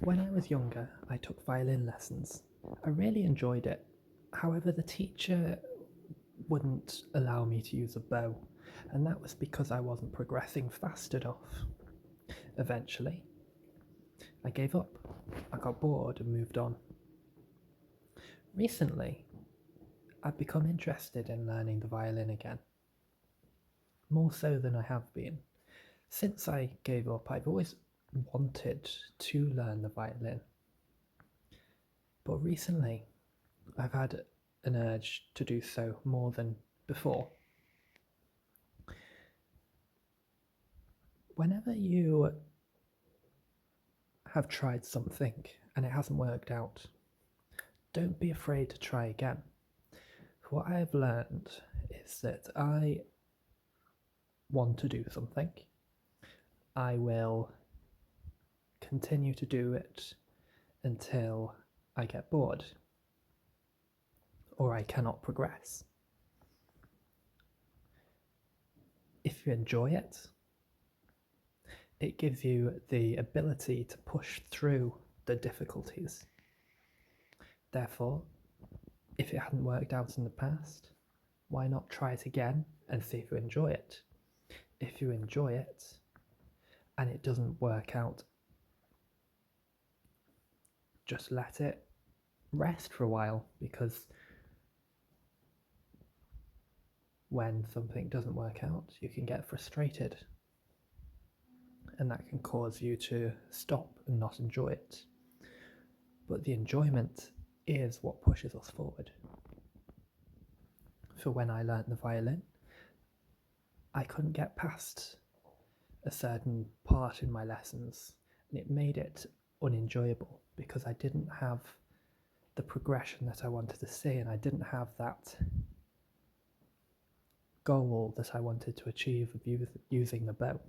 When I was younger, I took violin lessons. I really enjoyed it. However, the teacher wouldn't allow me to use a bow, and that was because I wasn't progressing fast enough. Eventually, I gave up. I got bored and moved on. Recently, I've become interested in learning the violin again, more so than I have been. Since I gave up, I've always wanted to learn the violin, but recently I've had an urge to do so more than before. Whenever you have tried something and it hasn't worked out, don't be afraid to try again. What I have learned is that I want to do something, I will continue to do it until I get bored or I cannot progress. If you enjoy it, it gives you the ability to push through the difficulties. Therefore, if it hadn't worked out in the past, why not try it again and see if you enjoy it? If you enjoy it and it doesn't work out, just let it rest for a while, because when something doesn't work out, you can get frustrated, and that can cause you to stop and not enjoy it. But the enjoyment is what pushes us forward. For when I learnt the violin, I couldn't get past a certain part in my lessons, and it made it unenjoyable because I didn't have the progression that I wanted to see, and I didn't have that goal that I wanted to achieve of using the bow.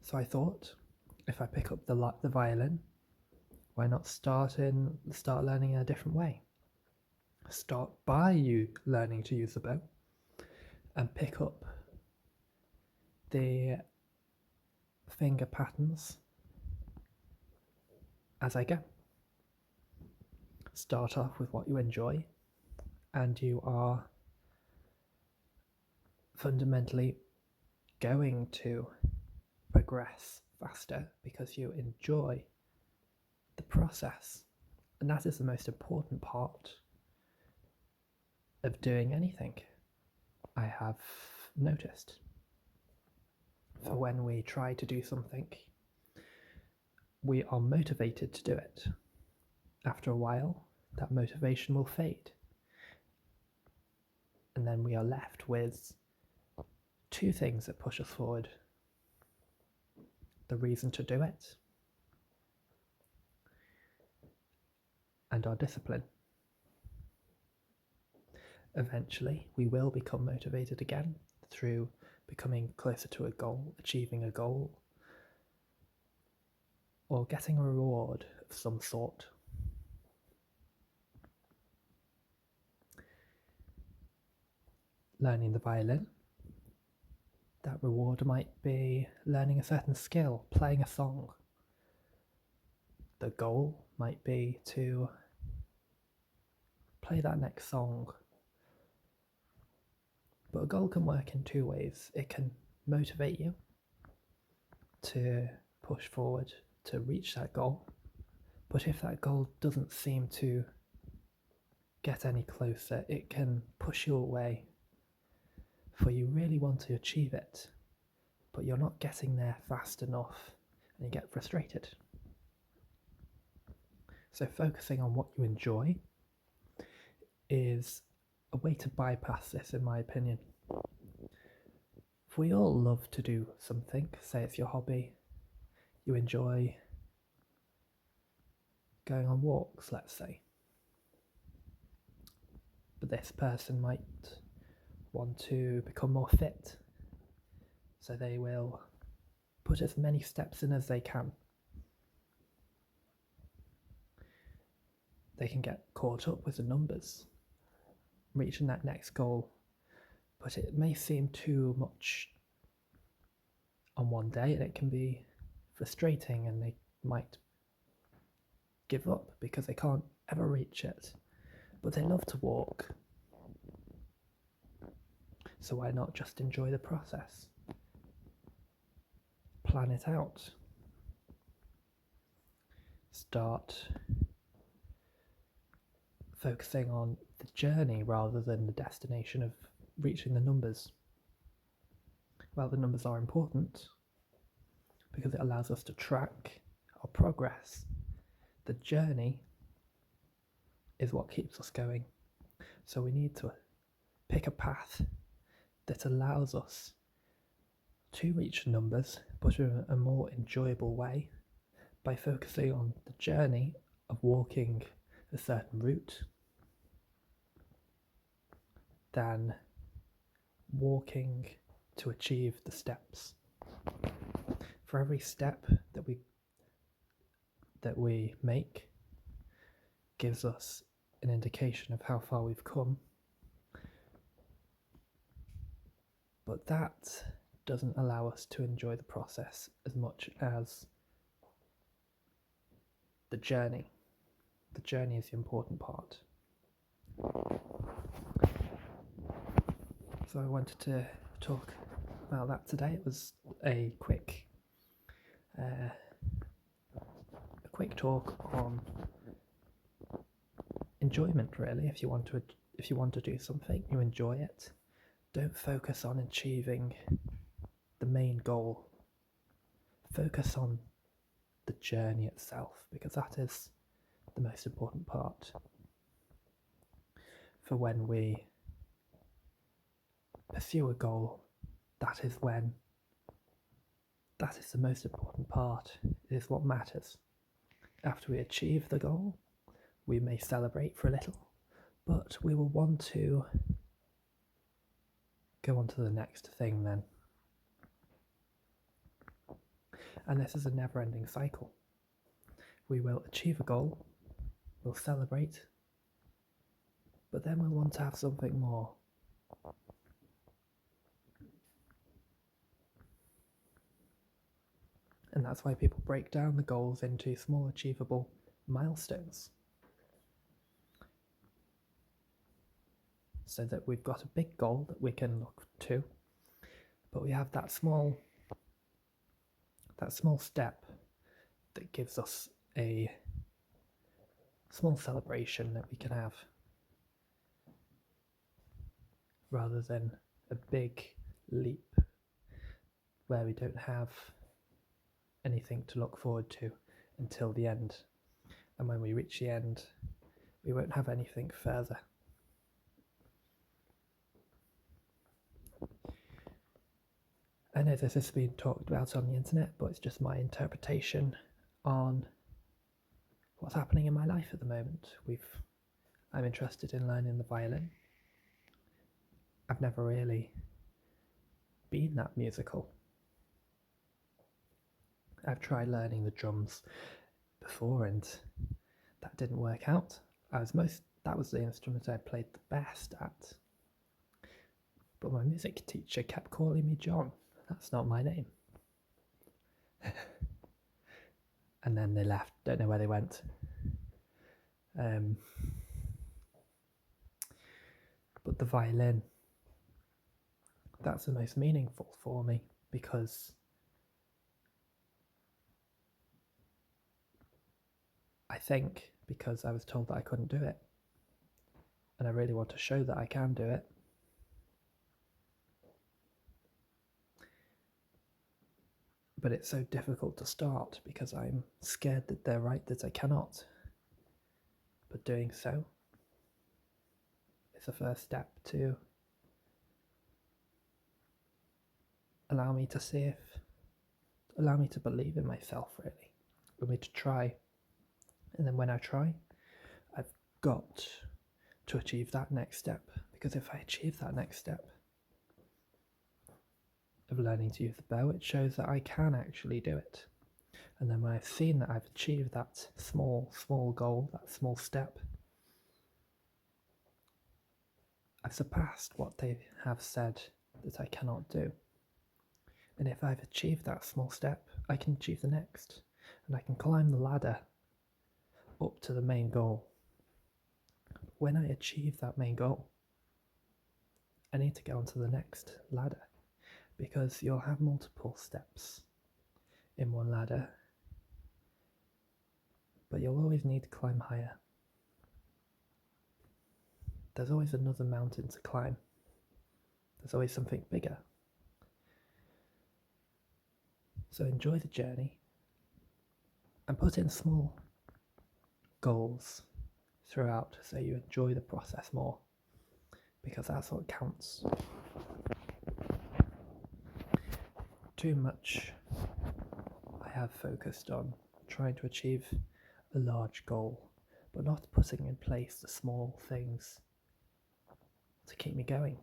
So I thought, if I pick up the violin, why not start learning in a different way? Start by you learning to use the bow and pick up the finger patterns as I go. Start off with what you enjoy, and you are fundamentally going to progress faster because you enjoy the process. And that is the most important part of doing anything, I have noticed. For when we try to do something, we are motivated to do it. After a while, that motivation will fade. And then we are left with two things that push us forward: the reason to do it and our discipline. Eventually, we will become motivated again through becoming closer to a goal, achieving a goal, or getting a reward of some sort. Learning the violin, that reward might be learning a certain skill, playing a song. The goal might be to play that next song. But a goal can work in two ways. It can motivate you to push forward to reach that goal. But if that goal doesn't seem to get any closer, it can push you away, for you really want to achieve it, but you're not getting there fast enough and you get frustrated. So focusing on what you enjoy is a way to bypass this, in my opinion. If we all love to do something, say it's your hobby, you enjoy going on walks, let's say, but this person might want to become more fit, so they will put as many steps in as they can. They can get caught up with the numbers, reaching that next goal, but it may seem too much on one day, and it can be frustrating, and they might give up because they can't ever reach it. But they love to walk, so why not just enjoy the process? Plan it out. Start focusing on the journey rather than the destination of reaching the numbers. Well, the numbers are important because it allows us to track our progress. The journey is what keeps us going. So we need to pick a path that allows us to reach numbers, but in a more enjoyable way, by focusing on the journey of walking a certain route than walking to achieve the steps. For every step that we make gives us an indication of how far we've come, but that doesn't allow us to enjoy the process as much as the journey. The journey is the important part. So I wanted to talk about that today. It was a quick talk on enjoyment, really. If you want to do something, you enjoy it. Don't focus on achieving the main goal. Focus on the journey itself, because that is the most important part. For when we pursue a goal, that is the most important part. It is what matters. After we achieve the goal, we may celebrate for a little, but we will want to go on to the next thing then. And this is a never-ending cycle. We will achieve a goal, we'll celebrate, but then we'll want to have something more. And that's why people break down the goals into small, achievable milestones, so that we've got a big goal that we can look to, but we have that small step that gives us a small celebration that we can have, rather than a big leap where we don't have anything to look forward to until the end. And when we reach the end, we won't have anything further. I know this has been talked about on the internet, but it's just my interpretation on what's happening in my life at the moment. I'm interested in learning the violin. I've never really been that musical. I've tried learning the drums before and that didn't work out. That was the instrument I played the best at. But my music teacher kept calling me John. That's not my name. And then they left, don't know where they went. But the violin, that's the most meaningful for me, because I think because I was told that I couldn't do it, and I really want to show that I can do it. But it's so difficult to start because I'm scared that they're right that I cannot. But doing so is the first step to allow me to believe in myself, really. For me to try. And then when I try, I've got to achieve that next step. Because if I achieve that next step of learning to use the bow, it shows that I can actually do it. And then when I've seen that I've achieved that small goal, that small step, I've surpassed what they have said that I cannot do. And if I've achieved that small step, I can achieve the next. And I can climb the ladder up to the main goal. When I achieve that main goal, I need to go on to the next ladder, because you'll have multiple steps in one ladder, but you'll always need to climb higher. There's always another mountain to climb. There's always something bigger. So enjoy the journey and put in small goals throughout so you enjoy the process more, because that's what counts. Too much I have focused on trying to achieve a large goal, but not putting in place the small things to keep me going.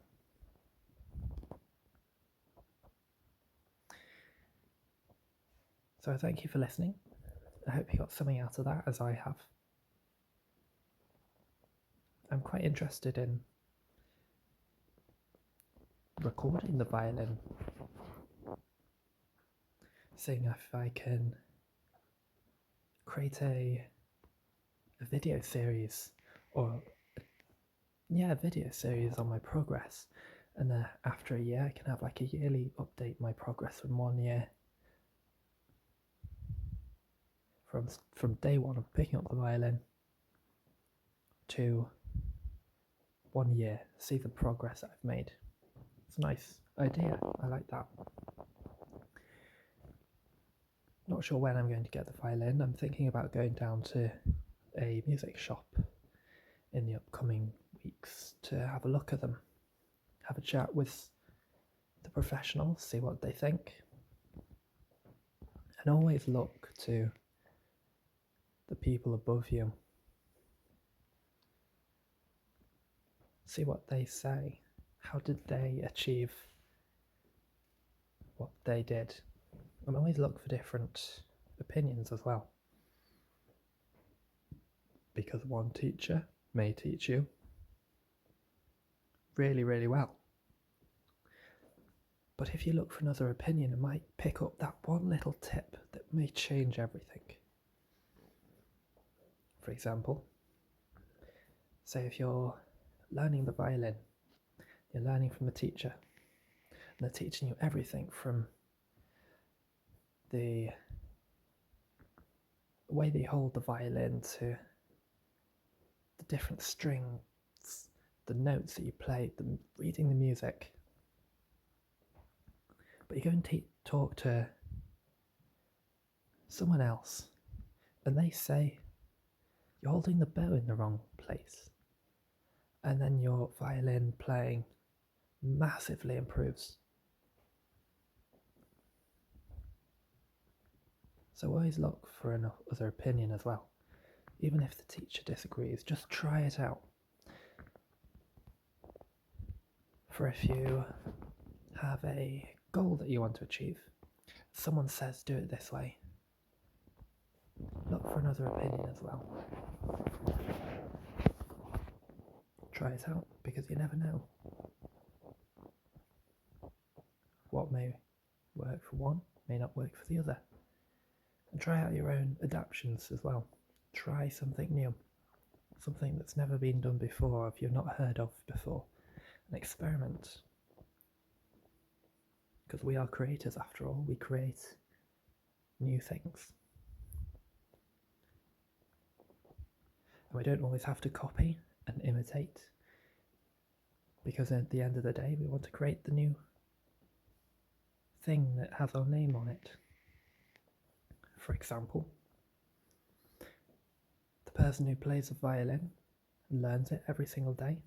So thank you for listening. I hope you got something out of that, as I have. I'm quite interested in recording the violin, seeing if I can create a video series, or a video series on my progress, and then after a year I can have like a yearly update my progress from 1 year, from day one of picking up the violin to 1 year, see the progress I've made. It's a nice idea, I like that. Not sure when I'm going to get the violin. I'm thinking about going down to a music shop in the upcoming weeks to have a look at them, have a chat with the professionals, see what they think, and always look to the people above you. See what they say. How did they achieve what they did? And always look for different opinions as well, because one teacher may teach you really, really well, but if you look for another opinion, it might pick up that one little tip that may change everything. For example, say if you're learning the violin, you're learning from a teacher, and they're teaching you everything from the way they hold the violin to the different strings, the notes that you play, reading the music. But you go and talk to someone else, and they say you're holding the bow in the wrong place, and then your violin playing massively improves. So always look for another opinion as well. Even if the teacher disagrees, just try it out. For if you have a goal that you want to achieve, someone says do it this way, look for another opinion as well. Try it out, because you never know what may work for one may not work for the other. And try out your own adaptations as well. Try something new, something that's never been done before, if you've not heard of before, and experiment. Because we are creators after all, we create new things. And we don't always have to copy and imitate, because at the end of the day we want to create the new thing that has our name on it. For example, the person who plays a violin and learns it every single day,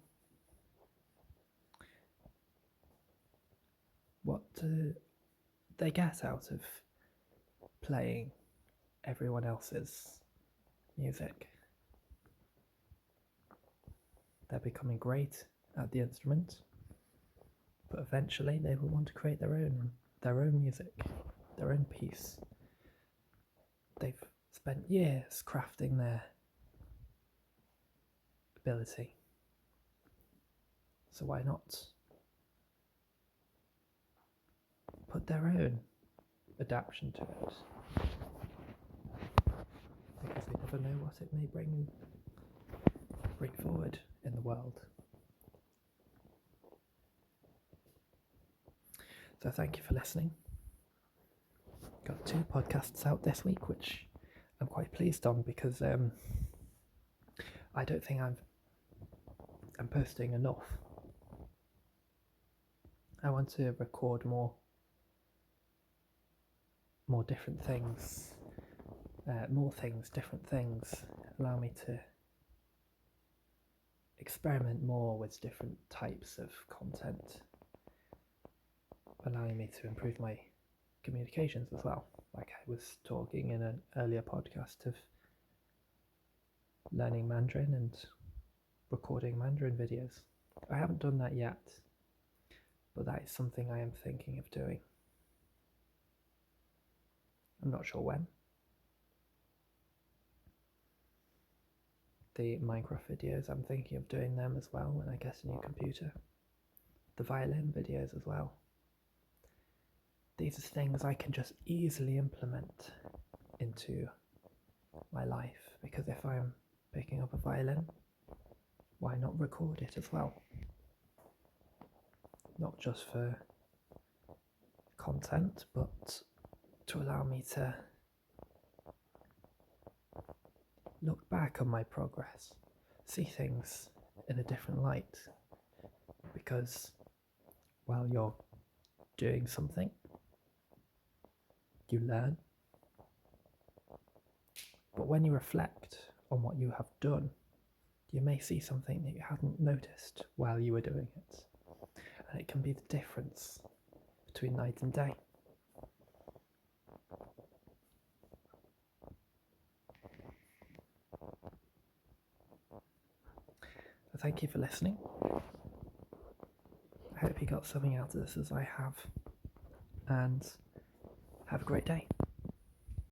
what do they get out of playing everyone else's music? They're becoming great at the instrument, but eventually they will want to create their own music, their own piece. They've spent years crafting their ability, so why not put their own adaptation to it, because we never know what it may bring forward in the world. So thank you for listening. Got 2 podcasts out this week, which I'm quite pleased on, because I don't think I'm posting enough. I want to record more different things, different things, allow me to experiment more with different types of content, allowing me to improve my communications as well. Like I was talking in an earlier podcast of learning Mandarin and recording Mandarin videos. I haven't done that yet, but that is something I am thinking of doing. I'm not sure when. The Minecraft videos, I'm thinking of doing them as well when I get a new computer. The violin videos as well. These are things I can just easily implement into my life, because if I'm picking up a violin, why not record it as well? Not just for content, but to allow me to look back on my progress, see things in a different light, because while you're doing something, you learn, but when you reflect on what you have done, you may see something that you hadn't noticed while you were doing it, and it can be the difference between night and day. Thank you for listening. I hope you got something out of this as I have, and have a great day.